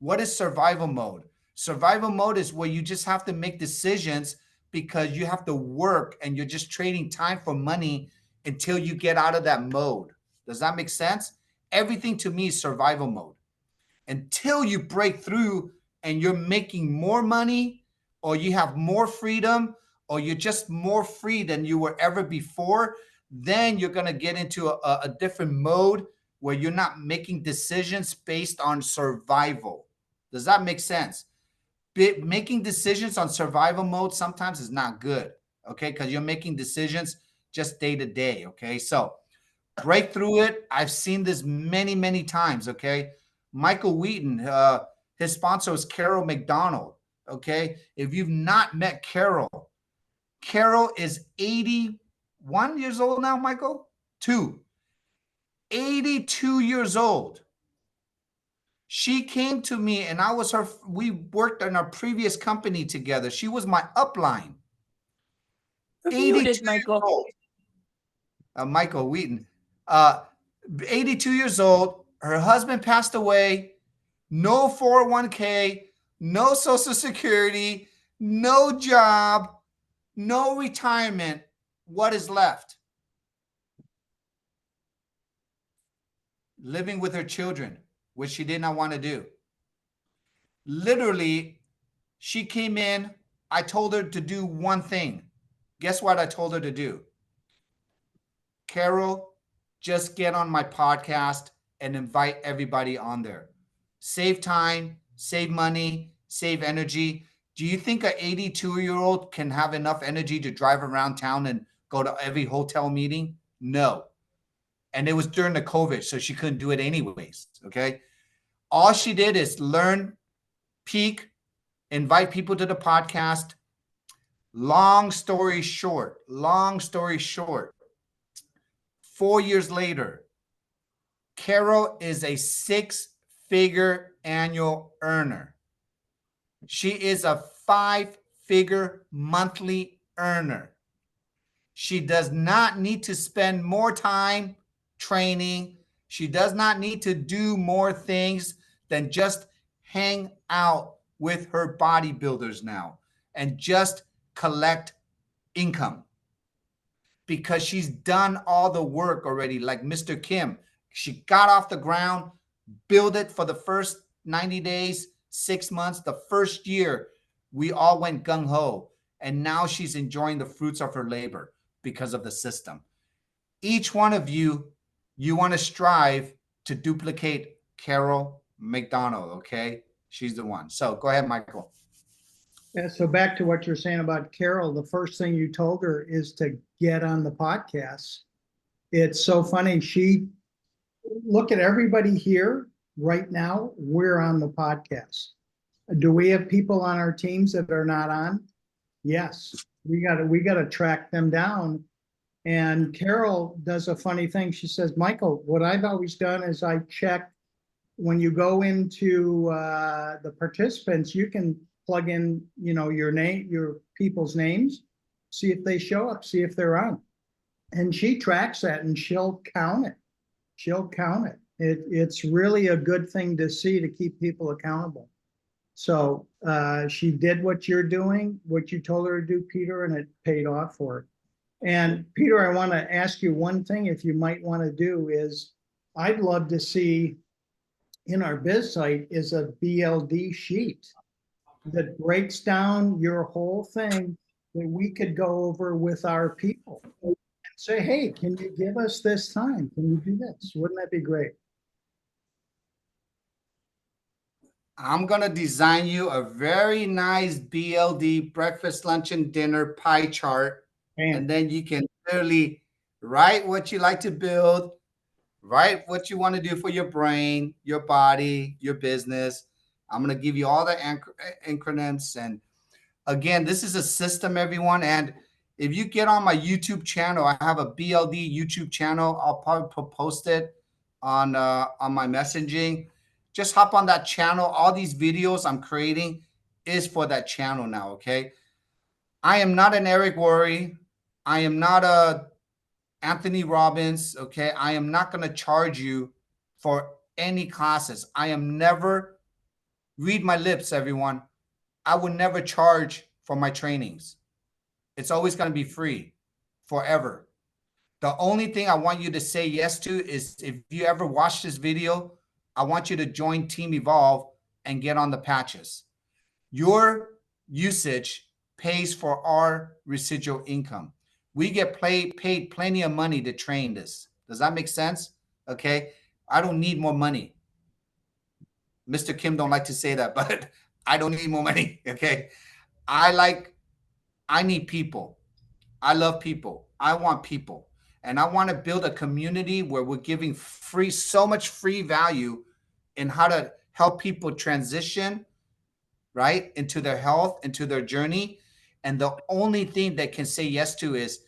What is survival mode? Survival mode is where you just have to make decisions because you have to work and you're just trading time for money until you get out of that mode. Does that make sense? Everything to me is survival mode. Until you break through and you're making more money, or you have more freedom, or you're just more free than you were ever before, then you're going to get into a different mode where you're not making decisions based on survival. Does that make sense? Making decisions on survival mode sometimes is not good, okay? Because you're making decisions just day to day, okay? So break through it. I've seen this many, many times, okay? Michael Wheaton, his sponsor was Carol McDonald, okay? If you've not met Carol, Carol is 81 years old now, Michael? 82 years old. She came to me and we worked in our previous company together. She was my upline. You're muted, Michael. Michael Wheaton. 82 years old. Her husband passed away. No 401k, no Social Security, no job, no retirement. What is left? Living with her children, which she did not want to do. Literally, she came in. I told her to do one thing. Guess what I told her to do? Carol, just get on my podcast and invite everybody on there. Save time, save money, save energy. Do you think an 82-year-old can have enough energy to drive around town and go to every hotel meeting? No. And it was during the COVID, so she couldn't do it anyways, okay? All she did is learn, peak, invite people to the podcast. Long story short, 4 years later, Carol is a 6-figure annual earner. She is a 5-figure monthly earner. She does not need to spend more time training. She does not need to do more things than just hang out with her bodybuilders now and just collect income, because she's done all the work already. Like Mr. Kim, she got off the ground, build it for the first 90 days, 6 months. The first year, we all went gung-ho. And now she's enjoying the fruits of her labor because of the system. Each one of you, you want to strive to duplicate Carol McDonald, okay? She's the one. So go ahead, Michael. Yeah, so back to what you're saying about Carol, the first thing you told her is to get on the podcast. It's so funny. Look at everybody here right now. We're on the podcast. Do we have people on our teams that are not on? Yes, we gotta track them down. And Carol does a funny thing. She says, Michael, what I've always done is I check when you go into the participants, you can plug in, your name, your people's names, see if they show up, see if they're on. And she tracks that and she'll count it. It's really a good thing to see, to keep people accountable. So she did what you're doing, what you told her to do, Peter, and it paid off for her. And Peter, I want to ask you one thing, if you might want to do is, I'd love to see in our biz site is a BLD sheet that breaks down your whole thing that we could go over with our people and say, hey, can you give us this time? Can you do this? Wouldn't that be great? I'm going to design you a very nice BLD breakfast, lunch, and dinner pie chart. And then you can literally write what you like to build, Write what you want to do for your brain, your body, your business. I'm going to give you all the increments. And again, this is a system, everyone. And if you get on my YouTube channel, I have a BLD YouTube channel. I'll probably post it on my messaging. Just hop on that channel. All these videos I'm creating is for that channel now, okay? I am not an Eric Worre. I am not a Anthony Robbins, okay? I am not going to charge you for any classes. I am never, read my lips, everyone. I would never charge for my trainings. It's always going to be free forever. The only thing I want you to say yes to is if you ever watch this video, I want you to join Team Evolve and get on the patches. Your usage pays for our residual income. We get paid plenty of money to train this. Does that make sense? Okay. I don't need more money. Mr. Kim don't like to say that, but I don't need more money. Okay. I need people. I love people. I want people. And I want to build a community where we're giving so much free value in how to help people transition, right, into their health, into their journey. And the only thing they can say yes to is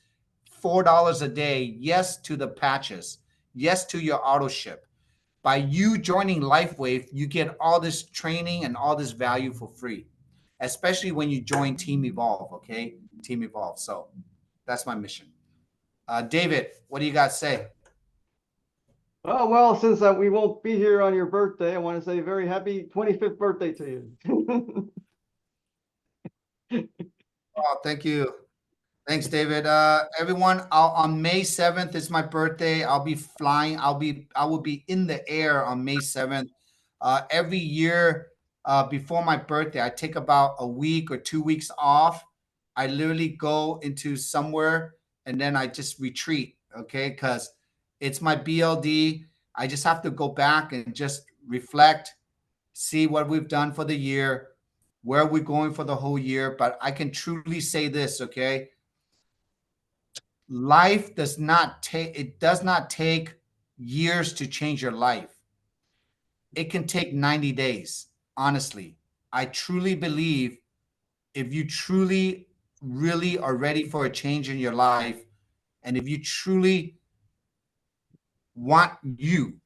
$4 a day. Yes to the patches. Yes to your auto ship. By you joining LifeWave, you get all this training and all this value for free, especially when you join Team Evolve, okay? Team Evolve. So that's my mission. David, what do you got to say? Oh, well, since we won't be here on your birthday, I want to say very happy 25th birthday to you. Oh, thank you. Thanks, David. Everyone, on May 7th is my birthday. I'll be flying. I will be in the air on May 7th. Every year before my birthday, I take about a week or 2 weeks off. I literally go into somewhere and then I just retreat, okay? Because it's my BLD. I just have to go back and just reflect, see what we've done for the year, where we're going for the whole year. But I can truly say this, okay? Life does not take years to change your life. It can take 90 days. Honestly, I truly believe if you truly, really are ready for a change in your life, and if you truly want you,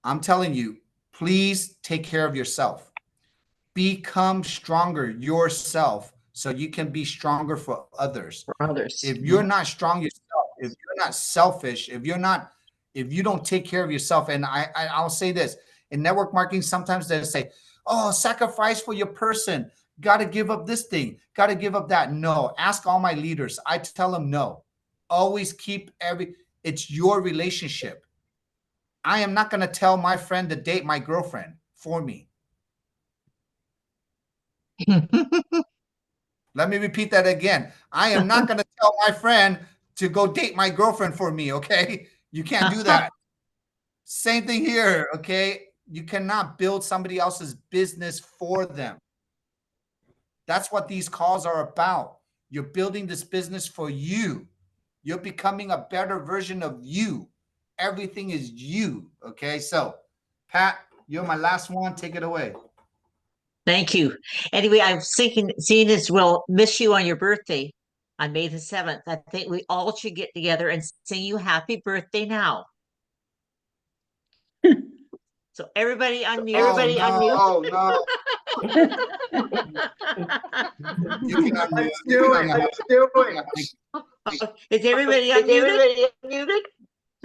I'm telling you, please take care of yourself. Become stronger yourself so you can be stronger for others. If you're not strong yourself, if you're not selfish, if you don't take care of yourself, and I'll say this, in network marketing, sometimes they say, oh, sacrifice for your person, got to give up this thing, got to give up that. No, ask all my leaders. I tell them no. Always keep it's your relationship. I am not going to tell my friend to date my girlfriend for me. Let me repeat that again. I am not going to tell my friend to go date my girlfriend for me, okay? You can't do that. Same thing here, okay? You cannot build somebody else's business for them. That's what these calls are about. You're building this business for you. You're becoming a better version of you. Everything is you, okay? So, Pat, you're my last one. Take it away. Thank you. Anyway, I'm seeing as we'll miss you on your birthday on May the 7th. I think we all should get together and sing you happy birthday now. So everybody unmute. Everybody unmute. Oh, no. You can unmute. Let's do it. Is everybody unmuted?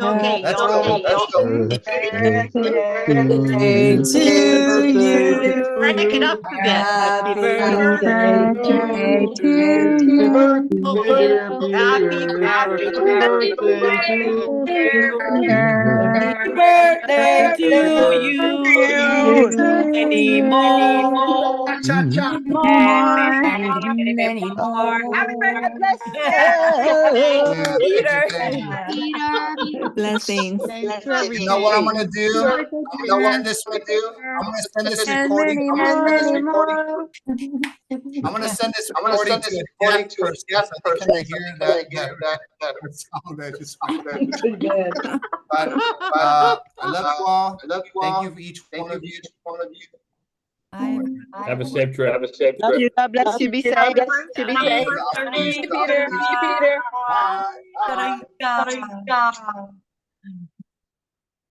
Okay. Let's go. Birthday to you. Crank it up a bit. Happy birthday to you. Happy birthday to you. Many more Cha-cha. Many more. Peter. Blessings. You know what I'm gonna do? I'm gonna send this. I'm gonna send this recording. I'm gonna send this recording to a deaf person so they can hear that song that just went. But I love you all. Thank you for each one of you. Have a safe trip. Love you. God bless you. Be safe. Bye. Peter. Bye.